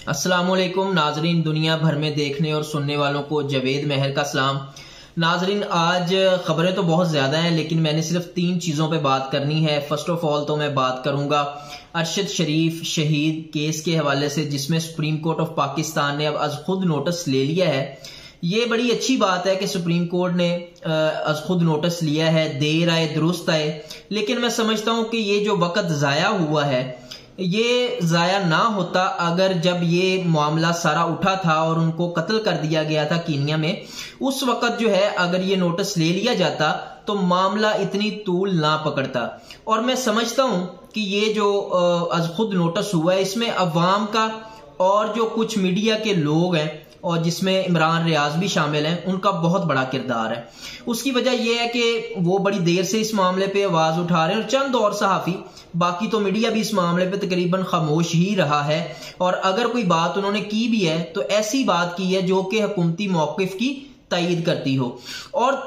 अस्सलामुअलैकुम नाजरीन, दुनिया भर में देखने और सुनने वालों को जवेद महर का सलाम। नाजरीन, आज खबरें तो बहुत ज्यादा हैं, लेकिन मैंने सिर्फ 3 चीजों पे बात करनी है। फर्स्ट ऑफ ऑल तो मैं बात करूंगा अरशद शरीफ शहीद केस के हवाले से, जिसमें सुप्रीम कोर्ट ऑफ पाकिस्तान ने अब अज खुद नोटिस ले लिया है। ये बड़ी अच्छी बात है कि सुप्रीम कोर्ट ने अज खुद नोटिस लिया है। देर आए दुरुस्त आए, लेकिन मैं समझता हूं कि ये जो वक्त जाया हुआ है ये जाया ना होता अगर जब ये मामला सारा उठा था और उनको कत्ल कर दिया गया था कीनिया में। उस वक्त जो है अगर ये नोटिस ले लिया जाता तो मामला इतनी तूल ना पकड़ता। और मैं समझता हूं कि ये जो अज खुद नोटिस हुआ है इसमें अवाम का और जो कुछ मीडिया के लोग हैं और जिसमें इमरान रियाज भी शामिल हैं, उनका बहुत बड़ा किरदार है। उसकी वजह यह है कि वो बड़ी देर से इस मामले पे आवाज उठा रहे हैं और चंद और सहाफी, बाकी तो मीडिया भी इस मामले पे तकरीबन खामोश ही रहा है। और अगर कोई बात उन्होंने की भी है तो ऐसी बात की है जो कि हुकूमती मौकिफ की तायीद करती हो। और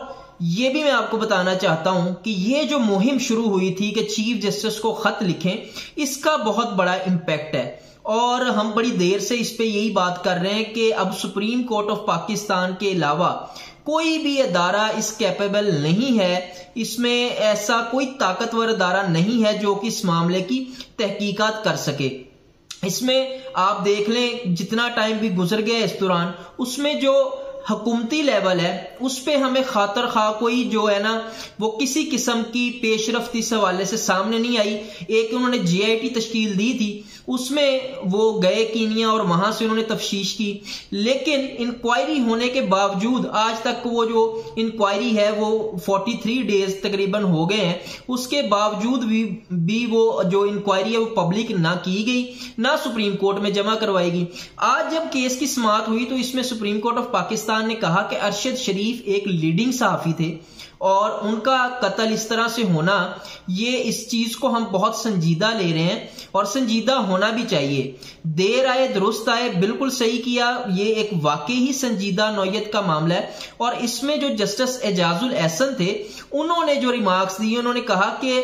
ये भी मैं आपको बताना चाहता हूं कि ये जो मुहिम शुरू हुई थी कि चीफ जस्टिस को खत लिखें, इसका बहुत बड़ा इंपैक्ट है। और हम बड़ी देर से इस पे यही बात कर रहे हैं कि अब सुप्रीम कोर्ट ऑफ पाकिस्तान के अलावा कोई भी अदारा इस कैपेबल नहीं है, इसमें ऐसा कोई ताकतवर अदारा नहीं है जो कि इस मामले की तहकीकात कर सके। इसमें आप देख लें जितना टाइम भी गुजर गया इस दौरान, उसमें जो हुकूमती लेवल है उस पे हमें खातर खा कोई जो है ना वो किसी किस्म की पेशरफ्त इस हवाले से सामने नहीं आई। एक उन्होंने JIT तश्कील दी थी, उसमें वो गए कीनिया और वहां से उन्होंने तफ्तीश की, लेकिन इंक्वायरी होने के बावजूद आज तक वो जो इंक्वायरी है वो 43 डेज तकरीबन हो गए हैं। उसके बावजूद भी वो जो इंक्वायरी है वो पब्लिक ना की गई, ना सुप्रीम कोर्ट में जमा करवाएगी। आज जब केस की समाअत हुई तो इसमें सुप्रीम कोर्ट ऑफ पाकिस्तान ने कहा कि अरशद शरीफ एक लीडिंग सहाफी थे और उनका कत्ल इस तरह से होना, ये इस चीज को हम बहुत संजीदा ले रहे हैं और संजीदा होना भी चाहिए। देर आए दुरुस्त आए, बिल्कुल सही किया। ये एक वाकई ही संजीदा नौयत का मामला है। और इसमें जो जस्टिस एजाजुल एहसन थे, उन्होंने जो रिमार्क्स दिए, उन्होंने कहा कि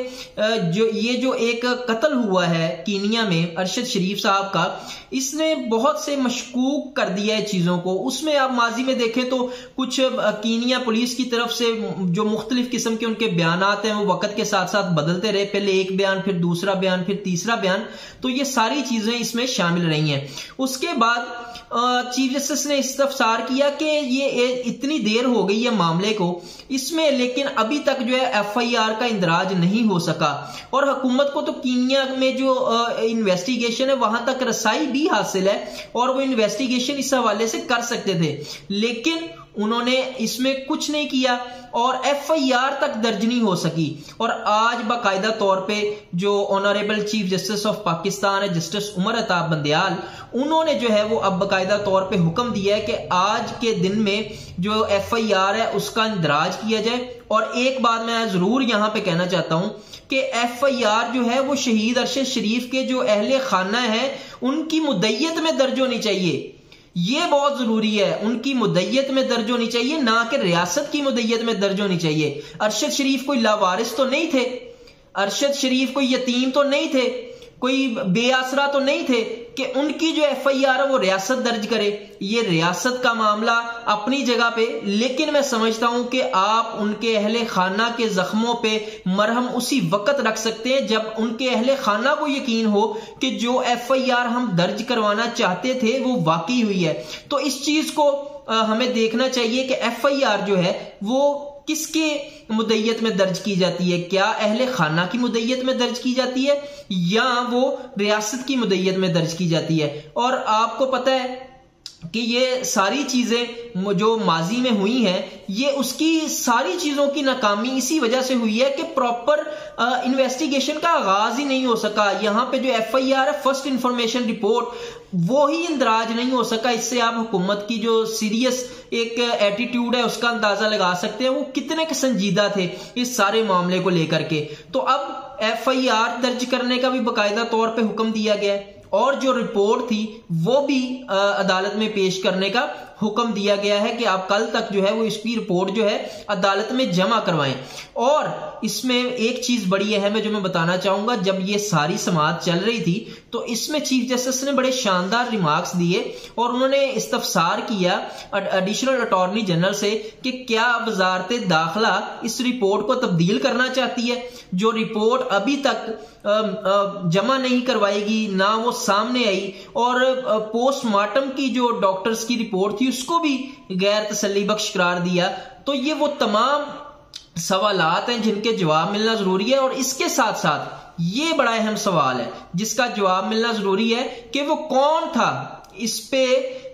जो एक कत्ल हुआ है कीनिया में अरशद शरीफ साहब का, इसने बहुत से मशकूक कर दिया है चीजों को। उसमें आप माजी में देखें तो कुछ कीनिया पुलिस की तरफ से जो मुख्तलिफ किस्म के उनके बयानात हैं वो वक्त के साथ साथ बदलते रहे, पहले एक बयान, फिर दूसरा बयान, फिर तीसरा बयान, तो ये सारी चीजें इसमें शामिल रही हैं। उसके बाद चीफ जस्टिस ने इस्तफसार किया कि ये इतनी देर हो गई है मामले को इसमें, लेकिन अभी तक जो है FIR का इंदराज नहीं हो सका। और हुकूमत को तो कीनिया में जो इन्वेस्टिगेशन है वहां तक रसाई भी हासिल है और वो इन्वेस्टिगेशन इस हवाले से कर सकते थे, लेकिन उन्होंने इसमें कुछ नहीं किया और FIR तक दर्ज नहीं हो सकी। और आज बाकायदा तौर पे जो honourable chief justice of Pakistan है, जस्टिस उमर अताब बंदयाल, उन्होंने जो है वो अब बाकायदा तौर पे हुक्म दिया है कि आज के दिन में जो FIR है उसका इंदराज किया जाए। और एक बात मैं जरूर यहां पे कहना चाहता हूं कि FIR जो है वो शहीद अरशद शरीफ के जो अहले खाना है उनकी मुद्दयत में दर्ज होनी चाहिए। ये बहुत जरूरी है, उनकी मुद्दयत में दर्ज होनी चाहिए, ना कि रियासत की मुद्दयत में दर्ज होनी चाहिए। अरशद शरीफ कोई लावारिस तो नहीं थे, अरशद शरीफ कोई यतीम तो नहीं थे, कोई बेआसरा तो नहीं थे कि उनकी जो FIR है वो रियासत दर्ज करे। ये रियासत का मामला अपनी जगह पे, लेकिन मैं समझता हूं कि आप उनके अहले खाना के जख्मों पे मरहम उसी वक्त रख सकते हैं जब उनके अहले खाना को यकीन हो कि जो FIR हम दर्ज करवाना चाहते थे वो वाकई हुई है। तो इस चीज को हमें देखना चाहिए कि FIR जो है वो किसके मुद्दयत में दर्ज की जाती है, क्या अहले खाना की मुद्दयत में दर्ज की जाती है या वो रियासत की मुद्दयत में दर्ज की जाती है। और आपको पता है कि ये सारी चीजें जो माजी में हुई हैं, ये उसकी सारी चीजों की नाकामी इसी वजह से हुई है कि प्रॉपर इन्वेस्टिगेशन का आगाज ही नहीं हो सका। यहां पे जो FIR है, फर्स्ट इंफॉर्मेशन रिपोर्ट, वो ही इंदराज नहीं हो सका। इससे आप हुकूमत की जो सीरियस एक एटीट्यूड है उसका अंदाजा लगा सकते हैं वो कितने के संजीदा थे इस सारे मामले को लेकर के। तो अब FIR दर्ज करने का भी बाकायदा तौर पे हुक्म दिया गया है और जो रिपोर्ट थी वो भी अदालत में पेश करने का हुक्म दिया गया है कि आप कल तक जो है वो इसकी रिपोर्ट जो है अदालत में जमा करवाएं। और इसमें एक चीज बड़ी अहम है जो मैं बताना चाहूंगा, जब ये सारी समाअत चल रही थी तो इसमें चीफ जस्टिस ने बड़े शानदार रिमार्क्स दिए और उन्होंने इस्तफसार किया एडिशनल अटॉर्नी जनरल से कि क्या वजारत दाखिला इस रिपोर्ट को तब्दील करना चाहती है, जो रिपोर्ट अभी तक जमा नहीं करवाएगी, ना वो सामने आई, और पोस्टमार्टम की जो डॉक्टर्स की रिपोर्ट थी उसको भी गैर तसल्ली बख्श करार दिया। तो ये वो तमाम सवालात हैं जिनके जवाब मिलना जरूरी है। और इसके साथ साथ ये बड़ा अहम सवाल है जिसका जवाब मिलना जरूरी है कि वो कौन था। इस पे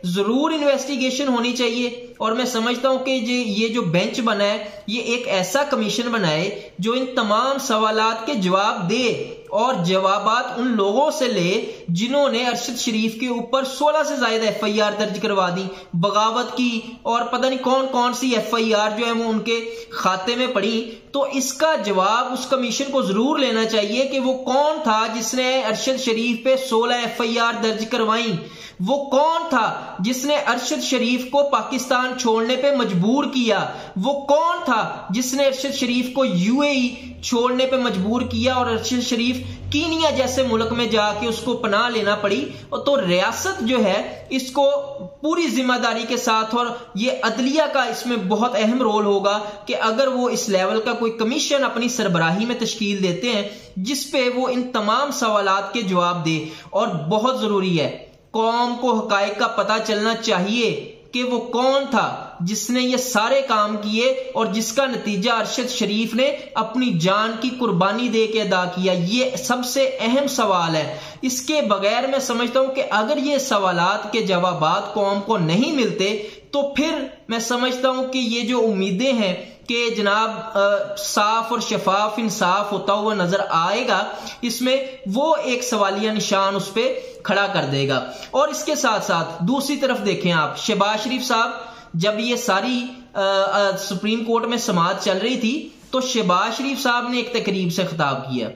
जरूर इन्वेस्टिगेशन होनी चाहिए और मैं समझता हूं कि ये जो बेंच बना है ये एक ऐसा कमीशन बनाए जो इन तमाम सवालात के जवाब दे और जवाबात उन लोगों से ले जिन्होंने अरशद शरीफ के ऊपर 16 से ज्यादा FIR दर्ज करवा दी, बगावत की, और पता नहीं कौन कौन सी FIR जो है वो उनके खाते में पड़ी। तो इसका जवाब उस कमीशन को जरूर लेना चाहिए कि वो कौन था जिसने अरशद शरीफ पे 16 FIR दर्ज करवाई, वो कौन था जिसने अरशद शरीफ को पाकिस्तान छोड़ने पे मजबूर किया, वो कौन था जिसने अरशद शरीफ को UAE छोड़ने पे मजबूर किया और अरशद शरीफ कीनिया जैसे मुल्क में जाके उसको पनाह लेना पड़ी। तो रियासत जो है इसको पूरी जिम्मेदारी के साथ, और ये अदलिया का इसमें बहुत अहम रोल होगा कि अगर वो इस लेवल का कोई कमीशन अपनी सरबराही में तश्कील देते हैं जिसपे वो इन तमाम सवालात के जवाब दे। और बहुत जरूरी है, कौम को हकायक का पता चलना चाहिए कि वो कौन था जिसने ये सारे काम किए और जिसका नतीजा अरशद शरीफ ने अपनी जान की कुर्बानी दे के अदा किया। ये सबसे अहम सवाल है। इसके बगैर मैं समझता हूं कि अगर ये सवालात के जवाबात कौम को नहीं मिलते तो फिर मैं समझता हूं कि ये जो उम्मीदें हैं कि जनाब साफ और शफाफ इंसाफ होता हुआ नजर आएगा, इसमें वो एक सवालिया निशान उस पे खड़ा कर देगा। और इसके साथ साथ दूसरी तरफ देखें आप, शहबाज शरीफ साहब जब ये सारी सुप्रीम कोर्ट में समाअत चल रही थी तो शहबाज शरीफ साहब ने एक तकरीब से खिताब किया।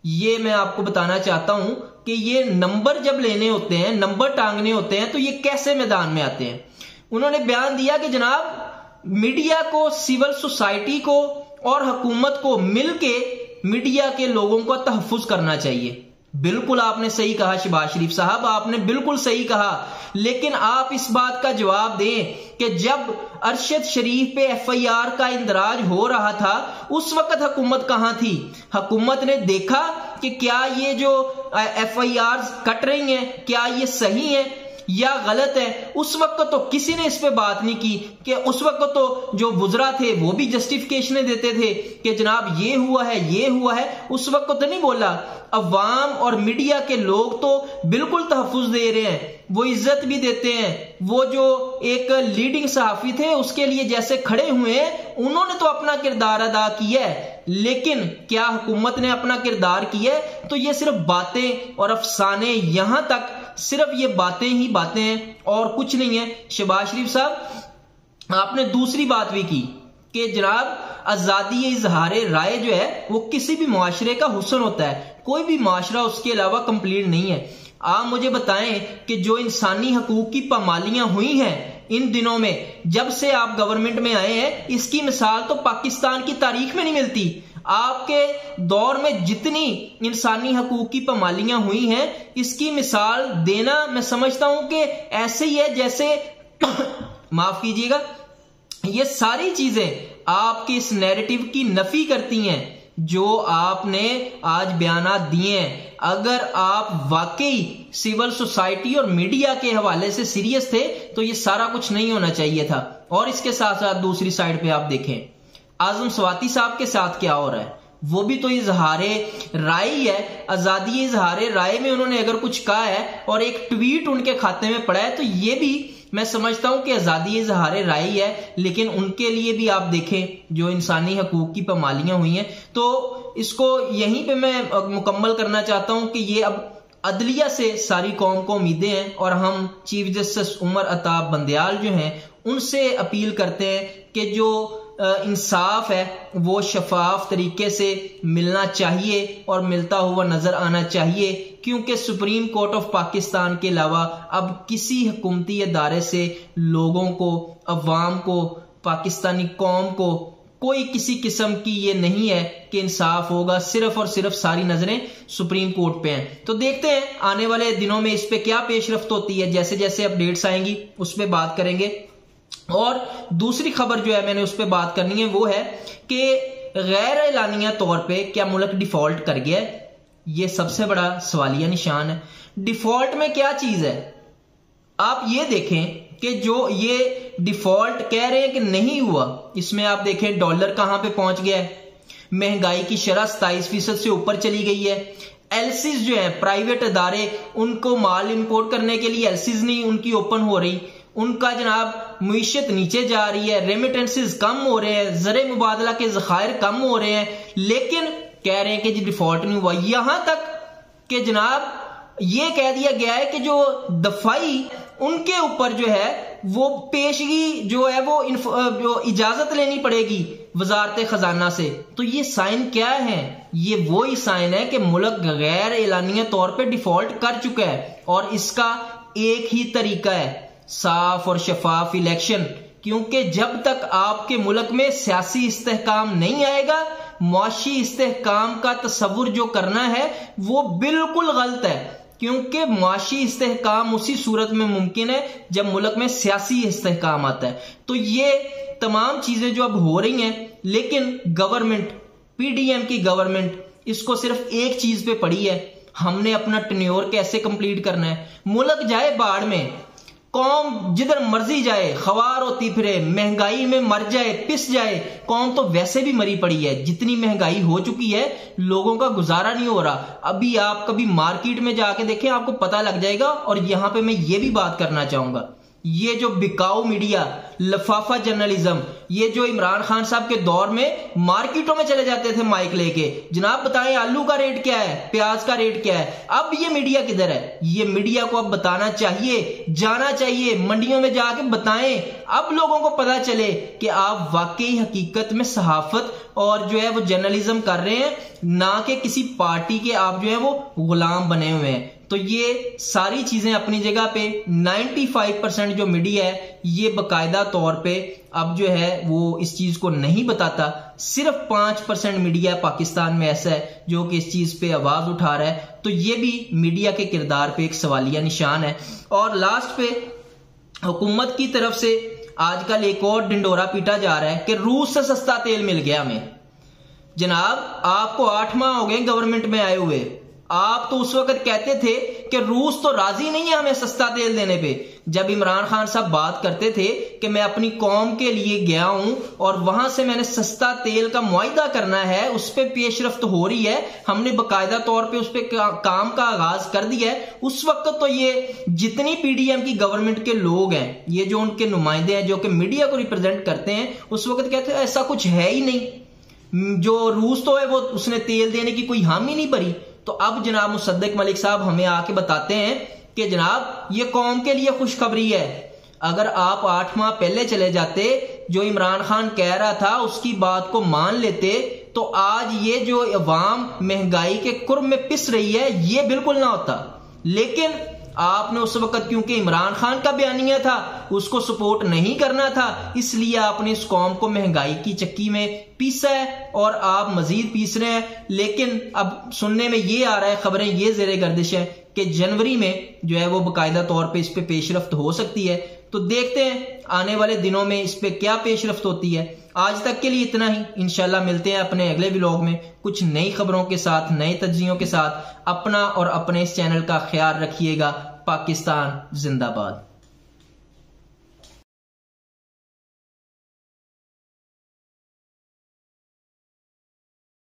ये मैं आपको बताना चाहता हूं कि ये नंबर जब लेने होते हैं, नंबर टांगने होते हैं, तो ये कैसे मैदान में आते हैं। उन्होंने बयान दिया कि जनाब मीडिया को, सिविल सोसाइटी को और हुकूमत को मिलके मीडिया के लोगों को तहफ्फुज करना चाहिए। बिल्कुल आपने सही कहा शहबाज शरीफ साहब, आपने बिल्कुल सही कहा, लेकिन आप इस बात का जवाब दें कि जब अरशद शरीफ पे FIR का इंदराज हो रहा था उस वक्त हुकूमत कहां थी? हुकूमत ने देखा कि क्या ये जो FIR कट रही हैं क्या ये सही है या गलत है? उस वक्त तो किसी ने इस पे बात नहीं की कि उस वक्त तो जो वुज़रा थे वो भी जस्टिफिकेशन देते थे कि जनाब ये हुआ है, ये हुआ है। उस वक्त तो नहीं बोला। अवाम और मीडिया के लोग तो बिल्कुल तहफ्फुज दे रहे हैं, वो इज्जत भी देते हैं। वो जो एक लीडिंग सहाफी थे उसके लिए जैसे खड़े हुए हैं, उन्होंने तो अपना किरदार अदा किया है, लेकिन क्या हुकूमत ने अपना किरदार किया है? तो ये सिर्फ बातें और अफसाने, यहां तक सिर्फ ये बातें ही बातें हैं और कुछ नहीं है। शहबाज शरीफ साहब आपने दूसरी बात भी की कि जनाब आजादी इजहारे राय जो है वो किसी भी मुआशरे का हुस्न होता है, कोई भी मुआशरा उसके अलावा कंप्लीट नहीं है। आप मुझे बताएं कि जो इंसानी हकूक की पामालियां हुई हैं इन दिनों में, जब से आप गवर्नमेंट में आए हैं, इसकी मिसाल तो पाकिस्तान की तारीख में नहीं मिलती। आपके दौर में जितनी इंसानी हकूक की पामालियां हुई हैं इसकी मिसाल देना मैं समझता हूं कि ऐसे ही है जैसे माफ कीजिएगा, ये सारी चीजें आपके इस नैरेटिव की नफी करती हैं जो आपने आज बयानात दिए हैं। अगर आप वाकई सिविल सोसाइटी और मीडिया के हवाले से सीरियस थे तो ये सारा कुछ नहीं होना चाहिए था। और इसके साथ साथ दूसरी साइड पे आप देखें आजम स्वाति साहब के साथ क्या हो रहा है, वो भी तो इजहारे राय है। आजादी इजहारे राय में उन्होंने अगर कुछ कहा है और एक ट्वीट उनके खाते में पड़ा है तो ये भी मैं समझता हूं कि आजादी इजहारे राय है, लेकिन उनके लिए भी आप देखें जो इंसानी हकूक की पामालियां हुई हैं। तो इसको यहीं पे मैं मुकम्मल करना चाहता हूं कि ये अब अदलिया से सारी कौम को उम्मीदें हैं और हम चीफ जस्टिस उमर अताब बंदयाल जो हैं उनसे अपील करते हैं कि जो इंसाफ है वो शफाफ तरीके से मिलना चाहिए और मिलता हुआ नजर आना चाहिए, क्योंकि सुप्रीम कोर्ट ऑफ पाकिस्तान के अलावा अब किसी हुकूमती इदारे से लोगों को, अवाम को, पाकिस्तानी कौम को कोई किसी किस्म की ये नहीं है कि इंसाफ होगा, सिर्फ और सिर्फ सारी नजरें सुप्रीम कोर्ट पे हैं। तो देखते हैं आने वाले दिनों में इस पे क्या पेशरफ्त होती है, जैसे जैसे अपडेट्स आएंगी उस पर बात करेंगे। और दूसरी खबर जो है मैंने उस पर बात करनी है वो है कि गैर एलानिया तौर पे क्या मुल्क डिफॉल्ट कर गया है? ये सबसे बड़ा सवालिया निशान है। डिफॉल्ट में क्या चीज है? आप ये देखें कि जो ये डिफॉल्ट कह रहे हैं कि नहीं हुआ, इसमें आप देखें डॉलर कहां पे पहुंच गया है, महंगाई की शरह 27% से ऊपर चली गई है। एलसीज जो है प्राइवेट अदारे, उनको माल इंपोर्ट करने के लिए एलसीज नहीं उनकी ओपन हो रही, उनका जनाब मुईशत नीचे जा रही है, रेमिटेंसेस कम हो रहे हैं, ज़र मुबादला के ज़खायर कम हो रहे हैं, लेकिन कह रहे हैं कि जी डिफॉल्ट नहीं हुआ। यहां तक कि जनाब ये कह दिया गया है कि जो दफाई उनके ऊपर जो है वो पेशगी जो है वो जो इजाजत लेनी पड़ेगी वजारत खजाना से। तो ये साइन क्या है? ये वो ही साइन है कि मुल्क गैर एलानिया तौर पे डिफॉल्ट कर चुका है, और इसका एक ही तरीका है, साफ और शफाफ इलेक्शन। क्योंकि जब तक आपके मुल्क में सियासी इस्तेहकाम नहीं आएगा, मुआशी इस्तेहकाम का तस्वुर जो करना है वो बिल्कुल गलत है। क्योंकि मुआशी इस्तेहकाम उसी सूरत में मुमकिन है जब मुल्क में सियासी इस्तेहकाम आता है। तो ये तमाम चीजें जो अब हो रही हैं, लेकिन गवर्नमेंट, पीडीएम की गवर्नमेंट, इसको सिर्फ एक चीज पे पड़ी है, हमने अपना टेन्योर कैसे कंप्लीट करना है। मुल्क जाए बाढ़ में, कौम जिधर मर्जी जाए, खवार होती फिरे, महंगाई में मर जाए, पिस जाए, कौम तो वैसे भी मरी पड़ी है। जितनी महंगाई हो चुकी है लोगों का गुजारा नहीं हो रहा। अभी आप कभी मार्केट में जाके देखें, आपको पता लग जाएगा। और यहां पे मैं ये भी बात करना चाहूंगा, ये जो बिकाऊ मीडिया, लफाफा जर्नलिज्म, ये जो इमरान खान साहब के दौर में मार्केटों में चले जाते थे माइक लेके, जनाब बताएं आलू का रेट क्या है, प्याज का रेट क्या है, अब ये मीडिया किधर है? ये मीडिया को अब बताना चाहिए, जाना चाहिए, मंडियों में जाके बताएं, अब लोगों को पता चले कि आप वाकई हकीकत में सहाफत और जो है वो जर्नलिज्म कर रहे हैं, ना कि किसी पार्टी के आप जो है वो गुलाम बने हुए हैं। तो ये सारी चीजें अपनी जगह पे 95% जो मीडिया है ये बकायदा तौर पे अब जो है वो इस चीज को नहीं बताता। सिर्फ 5% मीडिया पाकिस्तान में ऐसा है जो कि इस चीज पे आवाज उठा रहा है। तो ये भी मीडिया के किरदार पे एक सवालिया निशान है। और लास्ट पे हुकूमत की तरफ से आजकल एक और ढिंडोरा पीटा जा रहा है कि रूस से सस्ता तेल मिल गया हमें। जनाब आपको 8 माह हो गए गवर्नमेंट में आए हुए, आप तो उस वक्त कहते थे कि रूस तो राजी नहीं है हमें सस्ता तेल देने पे। जब इमरान खान साहब बात करते थे कि मैं अपनी कौम के लिए गया हूं और वहां से मैंने सस्ता तेल का मुआहिदा करना है, उस पर पेशरफ्त हो रही है, हमने बाकायदा तौर पे उस पर काम का आगाज कर दिया है, उस वक्त तो ये जितनी पीडीएम की गवर्नमेंट के लोग हैं, ये जो उनके नुमाइंदे हैं जो कि मीडिया को रिप्रेजेंट करते हैं, उस वक्त कहते हैं ऐसा कुछ है ही नहीं, जो रूस तो है वो उसने तेल देने की कोई हामी नहीं भरी। तो अब जनाब मुसद्दिक मलिक साहब हमें आके बताते हैं कि जनाब ये कौम के लिए खुशखबरी है। अगर आप 8 माह पहले चले जाते, जो इमरान खान कह रहा था उसकी बात को मान लेते, तो आज ये जो अवाम महंगाई के कुर्ब में पिस रही है ये बिल्कुल ना होता। लेकिन आपने उस वक्त क्योंकि इमरान खान का बयानिया था, उसको सपोर्ट नहीं करना था, इसलिए आपने इस कौम को महंगाई की चक्की में पीसा है और आप मजीद पीस रहे हैं। लेकिन अब सुनने में ये आ रहा है, खबरें ये ज़ेरे गर्दिश है कि जनवरी में जो है वो बाकायदा तौर पे इस पे पेशरफ्त हो सकती है। तो देखते हैं आने वाले दिनों में इस पे क्या पेशरफ्त होती है। आज तक के लिए इतना ही, इंशाल्लाह मिलते हैं अपने अगले व्लॉग में कुछ नई खबरों के साथ, नए तज्जियों के साथ। अपना और अपने इस चैनल का ख्याल रखिएगा। पाकिस्तान जिंदाबाद।